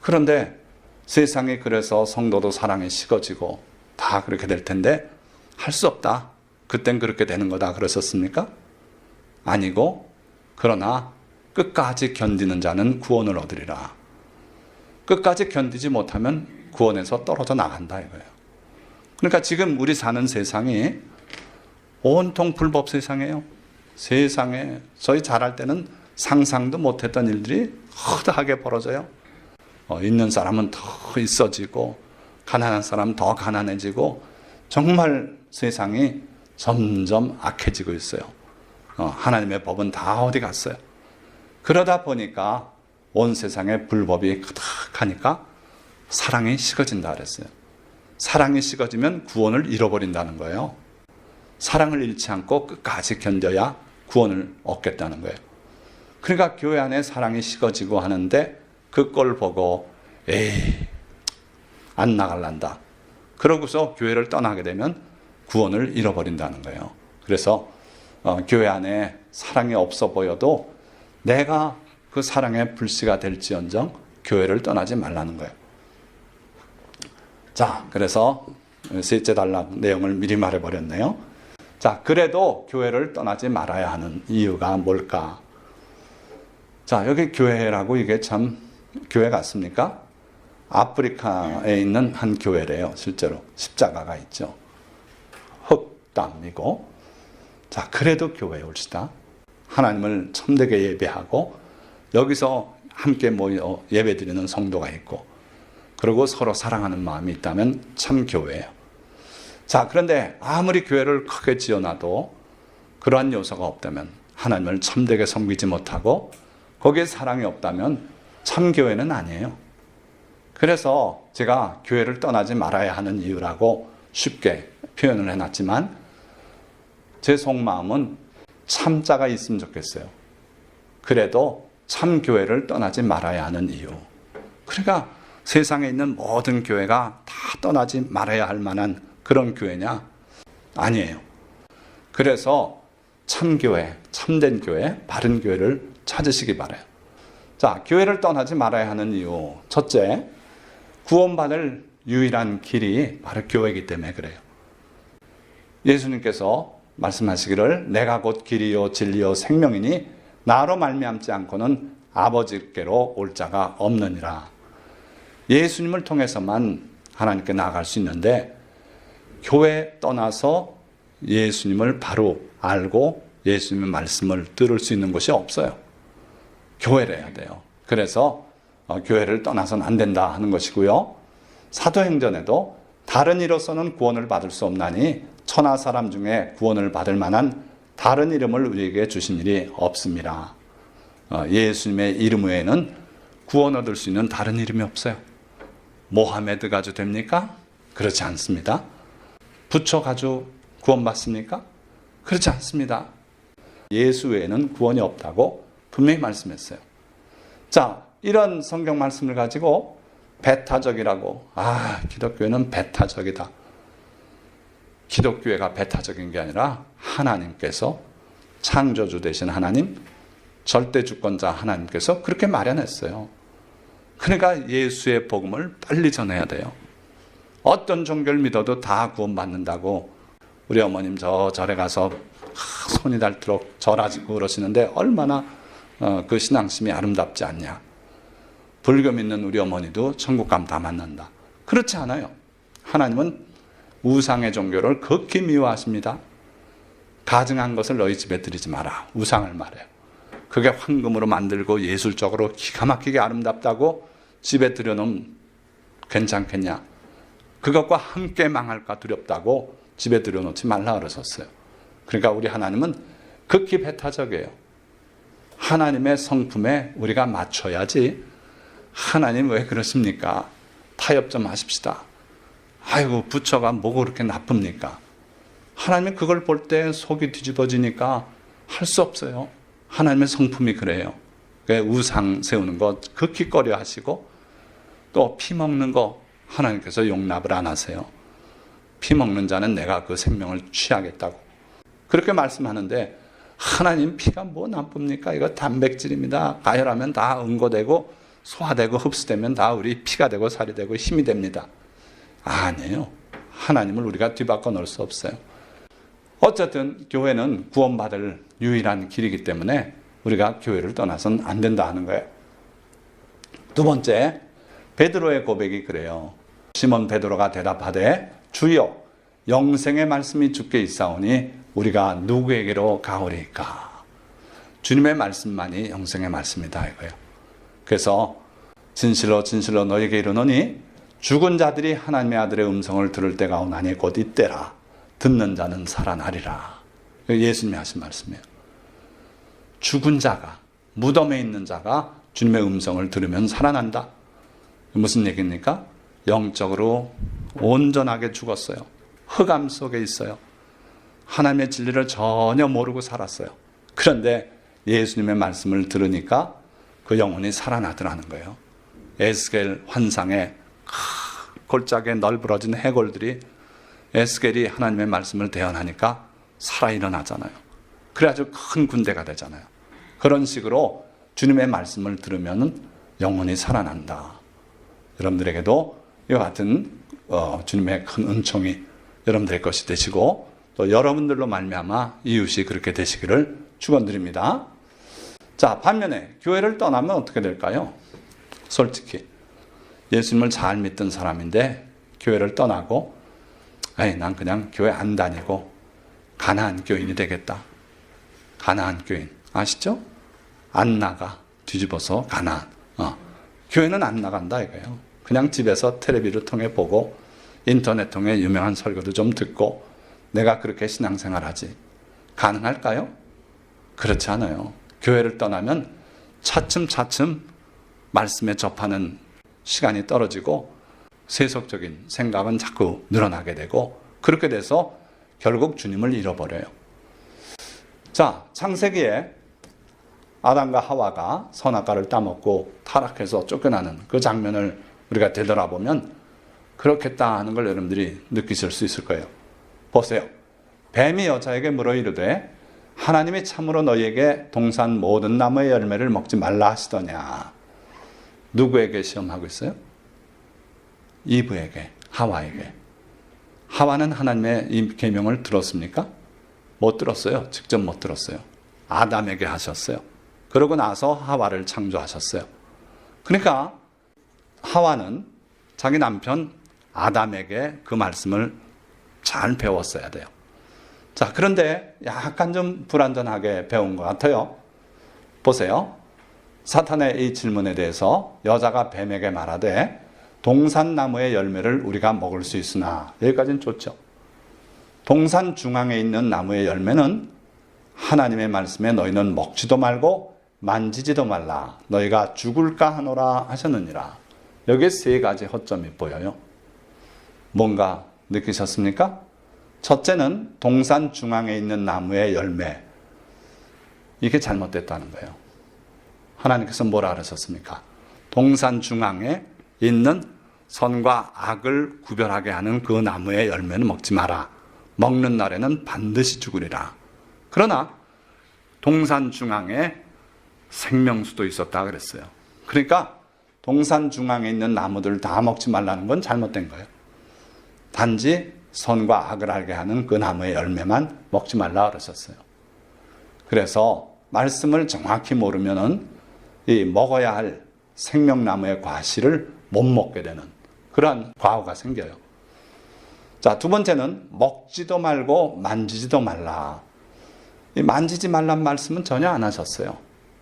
그런데 세상이 그래서 성도도 사랑이 식어지고 다 그렇게 될 텐데 할 수 없다. 그땐 그렇게 되는 거다. 그러셨습니까? 아니고 그러나 끝까지 견디는 자는 구원을 얻으리라. 끝까지 견디지 못하면 구원에서 떨어져 나간다 이거예요. 그러니까 지금 우리 사는 세상이 온통 불법 세상이에요. 세상에 저희 자랄 때는 상상도 못했던 일들이 허다하게 벌어져요. 있는 사람은 더 있어지고 가난한 사람은 더 가난해지고 정말 세상이 점점 악해지고 있어요. 하나님의 법은 다 어디 갔어요. 그러다 보니까 온 세상에 불법이 가득하니까 사랑이 식어진다 그랬어요. 사랑이 식어지면 구원을 잃어버린다는 거예요. 사랑을 잃지 않고 끝까지 견뎌야 구원을 얻겠다는 거예요. 그러니까 교회 안에 사랑이 식어지고 하는데 그 꼴 보고 에이 안 나갈란다. 그러고서 교회를 떠나게 되면 구원을 잃어버린다는 거예요. 그래서 교회 안에 사랑이 없어 보여도 내가 그 사랑의 불씨가 될지언정 교회를 떠나지 말라는 거예요. 자, 그래서 셋째 단락 내용을 미리 말해버렸네요. 자, 그래도 교회를 떠나지 말아야 하는 이유가 뭘까? 자, 여기 교회라고 이게 참 교회 같습니까? 아프리카에 있는 한 교회래요. 실제로 십자가가 있죠. 흙담이고. 자, 그래도 교회에 옵시다. 하나님을 참되게 예배하고 여기서 함께 모여 예배드리는 성도가 있고 그리고 서로 사랑하는 마음이 있다면 참 교회예요. 자, 그런데 아무리 교회를 크게 지어놔도 그러한 요소가 없다면 하나님을 참되게 섬기지 못하고 거기에 사랑이 없다면 참 교회는 아니에요. 그래서 제가 교회를 떠나지 말아야 하는 이유라고 쉽게 표현을 해놨지만 제 속마음은 참자가 있으면 좋겠어요. 그래도 참 교회를 떠나지 말아야 하는 이유. 그러니까 세상에 있는 모든 교회가 다 떠나지 말아야 할 만한 그런 교회냐? 아니에요. 그래서 참교회, 참된 교회, 바른 교회를 찾으시기 바라요. 자, 교회를 떠나지 말아야 하는 이유. 첫째, 구원받을 유일한 길이 바로 교회이기 때문에 그래요. 예수님께서 말씀하시기를 내가 곧 길이요 진리요 생명이니 나로 말미암지 않고는 아버지께로 올 자가 없느니라. 예수님을 통해서만 하나님께 나아갈 수 있는데 교회 떠나서 예수님을 바로 알고 예수님의 말씀을 들을 수 있는 곳이 없어요. 교회를 해야 돼요. 그래서 교회를 떠나서는 안 된다 하는 것이고요. 사도행전에도 다른 이로서는 구원을 받을 수 없나니 천하 사람 중에 구원을 받을 만한 다른 이름을 우리에게 주신 일이 없습니다. 예수님의 이름 외에는 구원 얻을 수 있는 다른 이름이 없어요. 모하메드 가주 됩니까? 그렇지 않습니다. 부처 가주 구원받습니까? 그렇지 않습니다. 예수 외에는 구원이 없다고 분명히 말씀했어요. 자, 이런 성경 말씀을 가지고 배타적이라고, 기독교는 배타적이다. 기독교회가 배타적인 게 아니라 하나님께서 창조주 되신 하나님, 절대주권자 하나님께서 그렇게 마련했어요. 그러니까 예수의 복음을 빨리 전해야 돼요. 어떤 종교를 믿어도 다 구원받는다고 우리 어머님 저 절에 가서 손이 닳도록 절하시고 그러시는데 얼마나 그 신앙심이 아름답지 않냐. 불교 믿는 우리 어머니도 천국감 다 만난다. 그렇지 않아요. 하나님은 우상의 종교를 극히 미워하십니다. 가증한 것을 너희 집에 들이지 마라. 우상을 말해요. 그게 황금으로 만들고 예술적으로 기가 막히게 아름답다고 집에 들여놓으면 괜찮겠냐. 그것과 함께 망할까 두렵다고 집에 들여놓지 말라 그러셨어요. 그러니까 우리 하나님은 극히 배타적이에요. 하나님의 성품에 우리가 맞춰야지. 하나님 왜 그러십니까? 타협 좀 하십시다. 아이고 부처가 뭐가 그렇게 나쁩니까? 하나님은 그걸 볼 때 속이 뒤집어지니까 할 수 없어요. 하나님의 성품이 그래요. 우상 세우는 거 극히 꺼려 하시고 또 피 먹는 거 하나님께서 용납을 안 하세요. 피 먹는 자는 내가 그 생명을 취하겠다고 그렇게 말씀하는데 하나님 피가 뭐 나쁩니까? 이거 단백질입니다. 가열하면 다 응고되고 소화되고 흡수되면 다 우리 피가 되고 살이 되고 힘이 됩니다. 아니에요. 하나님을 우리가 뒤바꿔 놓을 수 없어요. 어쨌든 교회는 구원받을 유일한 길이기 때문에 우리가 교회를 떠나서는 안 된다 하는 거예요. 두 번째, 베드로의 고백이 그래요. 시몬 베드로가 대답하되 주여 영생의 말씀이 주께 있사오니 우리가 누구에게로 가오리까? 주님의 말씀만이 영생의 말씀이다 이거예요. 그래서 진실로 진실로 너에게 이르노니 죽은 자들이 하나님의 아들의 음성을 들을 때가 오나니 곧 이때라. 듣는 자는 살아나리라. 예수님이 하신 말씀이에요. 죽은 자가, 무덤에 있는 자가 주님의 음성을 들으면 살아난다. 무슨 얘기입니까? 영적으로 온전하게 죽었어요. 흑암 속에 있어요. 하나님의 진리를 전혀 모르고 살았어요. 그런데 예수님의 말씀을 들으니까 그 영혼이 살아나더라는 거예요. 에스겔 환상에 골짜기에 널브러진 해골들이 에스겔이 하나님의 말씀을 대언하니까 살아 일어나잖아요. 그래가지고 큰 군대가 되잖아요. 그런 식으로 주님의 말씀을 들으면 영혼이 살아난다. 여러분들에게도 이와 같은 주님의 큰 은총이 여러분들의 것이 되시고 또 여러분들로 말미암아 이웃이 그렇게 되시기를 축원드립니다. 자, 반면에 교회를 떠나면 어떻게 될까요? 솔직히 예수님을 잘 믿던 사람인데 교회를 떠나고 난 그냥 교회 안 다니고 가나안 교인이 되겠다. 가나안 교인 아시죠? 안 나가 뒤집어서 가나안. 교회는 안 나간다 이거예요. 그냥 집에서 텔레비를 통해 보고 인터넷 통해 유명한 설교도 좀 듣고 내가 그렇게 신앙생활하지. 가능할까요? 그렇지 않아요. 교회를 떠나면 차츰차츰 말씀에 접하는 시간이 떨어지고 세속적인 생각은 자꾸 늘어나게 되고 그렇게 돼서 결국 주님을 잃어버려요. 자, 창세기에 아담과 하와가 선악과를 따먹고 타락해서 쫓겨나는 그 장면을 우리가 되돌아보면 그렇겠다 하는 걸 여러분들이 느끼실 수 있을 거예요. 보세요. 뱀이 여자에게 물어 이르되 하나님이 참으로 너희에게 동산 모든 나무의 열매를 먹지 말라 하시더냐. 누구에게 시험하고 있어요? 이브에게, 하와에게. 하와는 하나님의 이 계명을 들었습니까? 못 들었어요. 직접 못 들었어요. 아담에게 하셨어요. 그러고 나서 하와를 창조하셨어요. 그러니까 하와는 자기 남편 아담에게 그 말씀을 잘 배웠어야 돼요. 자, 그런데 약간 좀 불완전하게 배운 것 같아요. 보세요. 사탄의 이 질문에 대해서 여자가 뱀에게 말하되 동산나무의 열매를 우리가 먹을 수 있으나, 여기까지는 좋죠. 동산 중앙에 있는 나무의 열매는 하나님의 말씀에 너희는 먹지도 말고 만지지도 말라 너희가 죽을까 하노라 하셨느니라. 여기에 세 가지 허점이 보여요. 뭔가 느끼셨습니까? 첫째는 동산 중앙에 있는 나무의 열매. 이게 잘못됐다는 거예요. 하나님께서 뭐라 그러셨습니까? 동산 중앙에 있는 선과 악을 구별하게 하는 그 나무의 열매는 먹지 마라. 먹는 날에는 반드시 죽으리라. 그러나 동산 중앙에 생명수도 있었다 그랬어요. 그러니까 동산 중앙에 있는 나무들 다 먹지 말라는 건 잘못된 거예요. 단지 선과 악을 알게 하는 그 나무의 열매만 먹지 말라 그러셨어요. 그래서 말씀을 정확히 모르면은 이 먹어야 할 생명나무의 과실을 못 먹게 되는 그러한 과오가 생겨요. 자, 두 번째는 먹지도 말고 만지지도 말라. 이 만지지 말란 말씀은 전혀 안 하셨어요.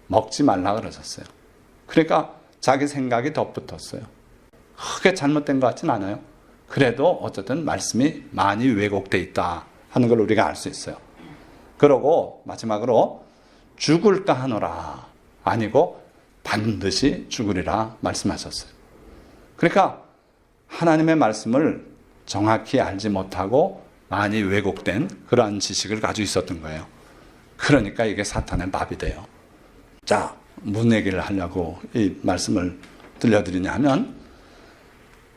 먹지 말라 그러셨어요. 그러니까 자기 생각이 덧붙었어요. 크게 잘못된 것 같진 않아요. 그래도 어쨌든 말씀이 많이 왜곡되어 있다 하는 걸 우리가 알 수 있어요. 그러고 마지막으로 죽을까 하노라 아니고 반드시 죽으리라 말씀하셨어요. 그러니까 하나님의 말씀을 정확히 알지 못하고 많이 왜곡된 그러한 지식을 가지고 있었던 거예요. 그러니까 이게 사탄의 밥이 돼요. 자, 무슨 얘기를 하려고 이 말씀을 들려드리냐 하면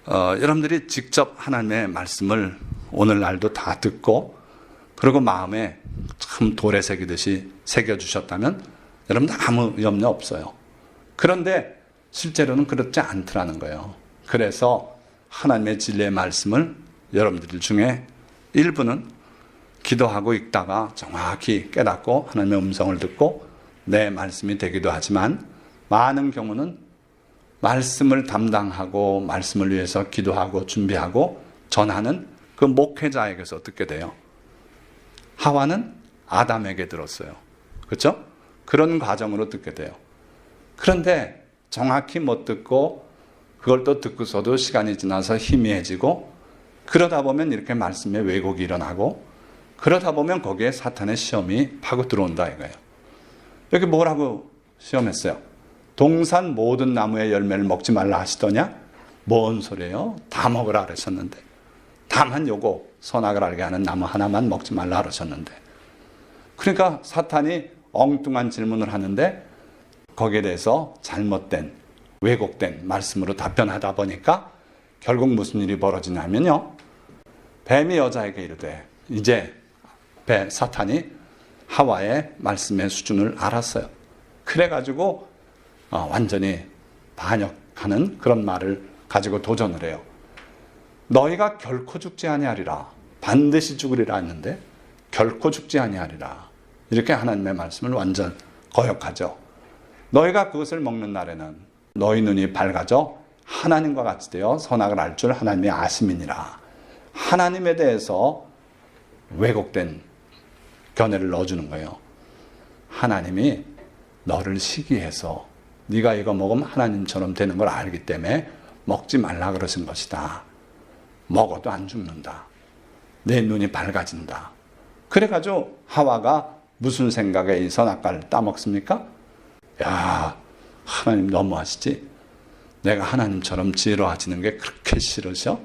여러분들이 직접 하나님의 말씀을 오늘날도 다 듣고 그리고 마음에 참 돌에 새기듯이 새겨주셨다면 여러분들 아무 염려 없어요. 그런데 실제로는 그렇지 않더라는 거예요. 그래서 하나님의 진리의 말씀을 여러분들 중에 일부는 기도하고 읽다가 정확히 깨닫고 하나님의 음성을 듣고 내 말씀이 되기도 하지만 많은 경우는 말씀을 담당하고 말씀을 위해서 기도하고 준비하고 전하는 그 목회자에게서 듣게 돼요. 하와는 아담에게 들었어요. 그렇죠? 그런 과정으로 듣게 돼요. 그런데 정확히 못 듣고 그걸 또 듣고서도 시간이 지나서 희미해지고 그러다 보면 이렇게 말씀의 왜곡이 일어나고 그러다 보면 거기에 사탄의 시험이 파고 들어온다 이거예요. 여기 뭐라고 시험했어요? 동산 모든 나무의 열매를 먹지 말라 하시더냐? 뭔 소리예요? 다 먹으라 그러셨는데. 다만 요거 선악을 알게 하는 나무 하나만 먹지 말라 그러셨는데. 그러니까 사탄이 엉뚱한 질문을 하는데 거기에 대해서 잘못된 왜곡된 말씀으로 답변하다 보니까 결국 무슨 일이 벌어지냐면요. 뱀이 여자에게 이르되 이제 사탄이 하와의 말씀의 수준을 알았어요. 그래가지고 완전히 반역하는 그런 말을 가지고 도전을 해요. 너희가 결코 죽지 아니하리라. 반드시 죽으리라 했는데 결코 죽지 아니하리라. 이렇게 하나님의 말씀을 완전 거역하죠. 너희가 그것을 먹는 날에는 너희 눈이 밝아져 하나님과 같이 되어 선악을 알 줄 하나님이 아심이니라. 하나님에 대해서 왜곡된 견해를 넣어주는 거예요. 하나님이 너를 시기해서 네가 이거 먹으면 하나님처럼 되는 걸 알기 때문에 먹지 말라 그러신 것이다. 먹어도 안 죽는다. 내 눈이 밝아진다. 그래가지고 하와가 무슨 생각에 이 선악과를 따먹습니까? 야, 하나님 너무하시지? 내가 하나님처럼 지혜로워지는 게 그렇게 싫으셔?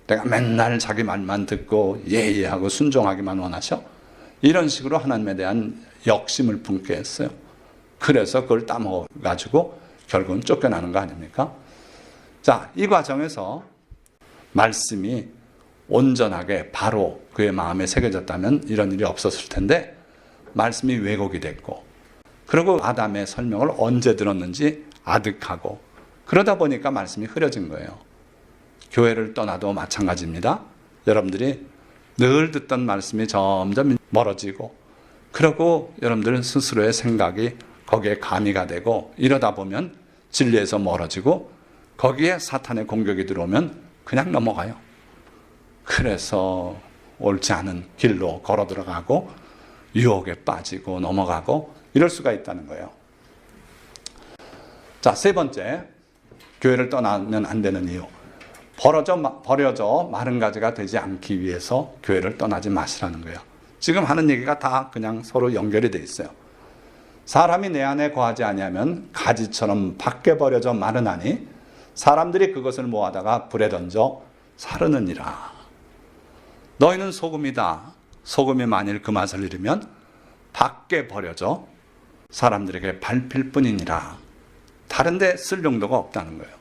내가 맨날 자기 말만 듣고 예예하고 순종하기만 원하셔? 이런 식으로 하나님에 대한 역심을 품게 했어요. 그래서 그걸 따먹어가지고 결국은 쫓겨나는 거 아닙니까? 자, 이 과정에서 말씀이 온전하게 바로 그의 마음에 새겨졌다면 이런 일이 없었을 텐데 말씀이 왜곡이 됐고, 그리고 아담의 설명을 언제 들었는지 아득하고, 그러다 보니까 말씀이 흐려진 거예요. 교회를 떠나도 마찬가지입니다. 여러분들이 늘 듣던 말씀이 점점 멀어지고, 그리고 여러분들 스스로의 생각이 거기에 가미가 되고, 이러다 보면 진리에서 멀어지고, 거기에 사탄의 공격이 들어오면 그냥 넘어가요. 그래서 옳지 않은 길로 걸어 들어가고 유혹에 빠지고 넘어가고 이럴 수가 있다는 거예요. 자, 세 번째, 교회를 떠나면 안 되는 이유. 버려져 마른 가지가 되지 않기 위해서 교회를 떠나지 마시라는 거예요. 지금 하는 얘기가 다 그냥 서로 연결이 돼 있어요. 사람이 내 안에 거하지 아니하면 가지처럼 밖에 버려져 마르나니 사람들이 그것을 모아다가 불에 던져 사르느니라. 너희는 소금이다. 소금이 만일 그 맛을 잃으면 밖에 버려져 사람들에게 밟힐 뿐이니라. 다른 데 쓸 용도가 없다는 거예요.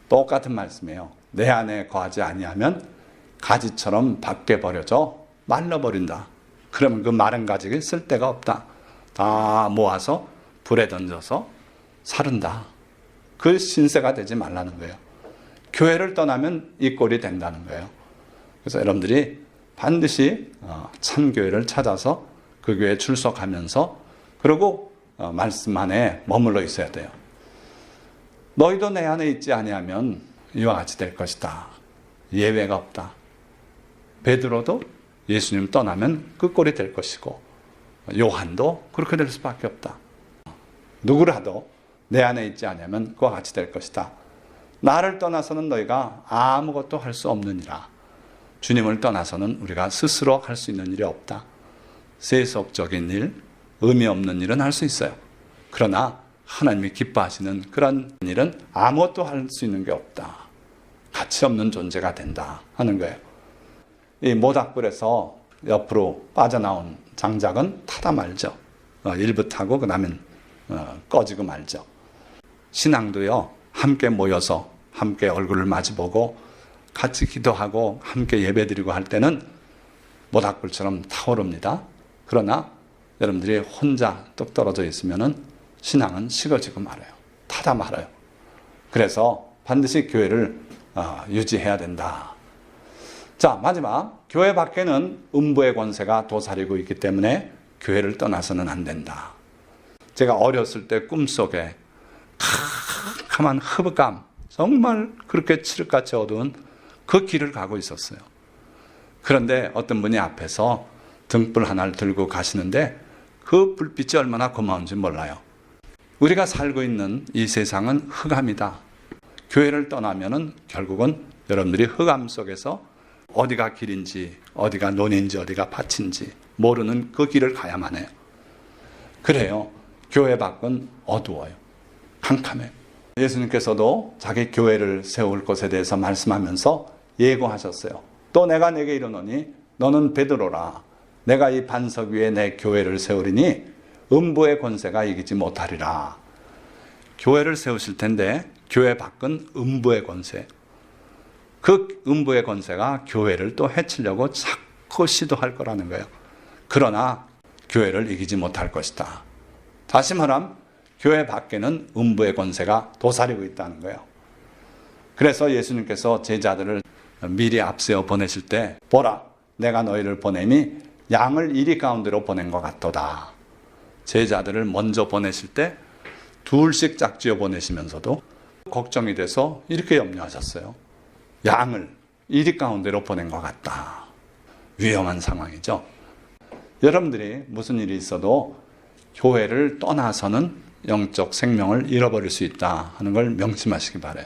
똑같은 말씀이에요. 내 안에 거하지 아니하면 가지처럼 밖에 버려져 말라버린다. 그러면 그 마른 가지가 쓸 데가 없다. 다 모아서 불에 던져서 사른다. 그 신세가 되지 말라는 거예요. 교회를 떠나면 이 꼴이 된다는 거예요. 그래서 여러분들이 반드시 참교회를 찾아서 그 교회에 출석하면서, 그리고 말씀 안에 머물러 있어야 돼요. 너희도 내 안에 있지 아니하면 이와 같이 될 것이다. 예외가 없다. 베드로도 예수님 떠나면 그 꼴이 될 것이고, 요한도 그렇게 될 수밖에 없다. 누구라도 내 안에 있지 아니하면 그와 같이 될 것이다. 나를 떠나서는 너희가 아무것도 할 수 없느니라. 주님을 떠나서는 우리가 스스로 할 수 있는 일이 없다. 세속적인 일, 의미 없는 일은 할 수 있어요. 그러나 하나님이 기뻐하시는 그런 일은 아무것도 할 수 있는 게 없다. 가치 없는 존재가 된다 하는 거예요. 이 모닥불에서 옆으로 빠져나온 장작은 타다 말죠. 일부 타고 그 다음엔 꺼지고 말죠. 신앙도요, 함께 모여서 함께 얼굴을 마주보고 같이 기도하고 함께 예배드리고 할 때는 모닥불처럼 타오릅니다. 그러나 여러분들이 혼자 뚝 떨어져 있으면은 신앙은 식어지고 말아요. 타다 말아요. 그래서 반드시 교회를 유지해야 된다. 자, 마지막, 교회 밖에는 음부의 권세가 도사리고 있기 때문에 교회를 떠나서는 안 된다. 제가 어렸을 때 꿈속에 캄캄한 흑암, 정말 그렇게 칠흑같이 어두운 그 길을 가고 있었어요. 그런데 어떤 분이 앞에서 등불 하나를 들고 가시는데 그 불빛이 얼마나 고마운지 몰라요. 우리가 살고 있는 이 세상은 흑암이다. 교회를 떠나면은 결국은 여러분들이 흑암 속에서 어디가 길인지, 어디가 논인지, 어디가 밭인지 모르는 그 길을 가야만 해요. 그래요. 교회 밖은 어두워요. 캄캄해요. 예수님께서도 자기 교회를 세울 것에 대해서 말씀하면서 예고하셨어요. 또 내가 내게 이르노니 너는 베드로라. 내가 이 반석 위에 내 교회를 세우리니 음부의 권세가 이기지 못하리라. 교회를 세우실 텐데 교회 밖은 음부의 권세. 그 음부의 권세가 교회를 또 해치려고 자꾸 시도할 거라는 거예요. 그러나 교회를 이기지 못할 것이다. 다시 말하면 교회 밖에는 음부의 권세가 도사리고 있다는 거예요. 그래서 예수님께서 제자들을 미리 앞세워 보내실 때 보라, 내가 너희를 보내니 양을 이리 가운데로 보낸 것 같도다. 제자들을 먼저 보내실 때 둘씩 짝지어 보내시면서도 걱정이 돼서 이렇게 염려하셨어요. 양을 이리 가운데로 보낸 것 같다. 위험한 상황이죠. 여러분들이 무슨 일이 있어도 교회를 떠나서는 영적 생명을 잃어버릴 수 있다 하는 걸 명심하시기 바라요.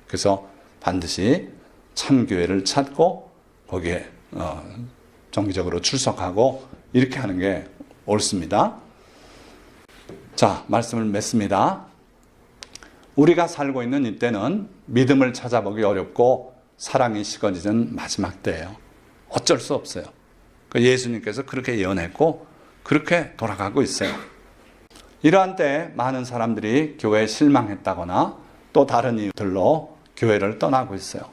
그래서 반드시 참교회를 찾고 거기에 정기적으로 출석하고 이렇게 하는 게 옳습니다. 자, 말씀을 맺습니다. 우리가 살고 있는 이때는 믿음을 찾아보기 어렵고 사랑이 식어지는 마지막 때예요. 어쩔 수 없어요. 예수님께서 그렇게 예언했고 그렇게 돌아가고 있어요. 이러한 때 많은 사람들이 교회에 실망했다거나 또 다른 이유들로 교회를 떠나고 있어요.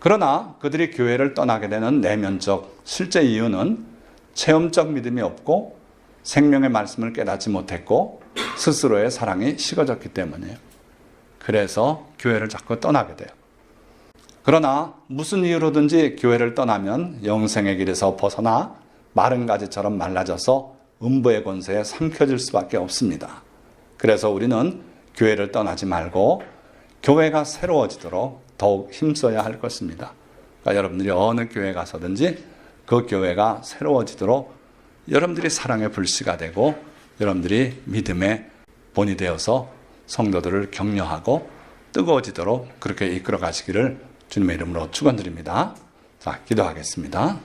그러나 그들이 교회를 떠나게 되는 내면적 실제 이유는 체험적 믿음이 없고 생명의 말씀을 깨닫지 못했고 스스로의 사랑이 식어졌기 때문이에요. 그래서 교회를 자꾸 떠나게 돼요. 그러나 무슨 이유로든지 교회를 떠나면 영생의 길에서 벗어나 마른 가지처럼 말라져서 음부의 권세에 삼켜질 수밖에 없습니다. 그래서 우리는 교회를 떠나지 말고 교회가 새로워지도록 더욱 힘써야 할 것입니다. 그러니까 여러분들이 어느 교회 가서든지 그 교회가 새로워지도록 여러분들이 사랑의 불씨가 되고 여러분들이 믿음의 본이 되어서 성도들을 격려하고 뜨거워지도록 그렇게 이끌어 가시기를 주님의 이름으로 축원드립니다. 자, 기도하겠습니다.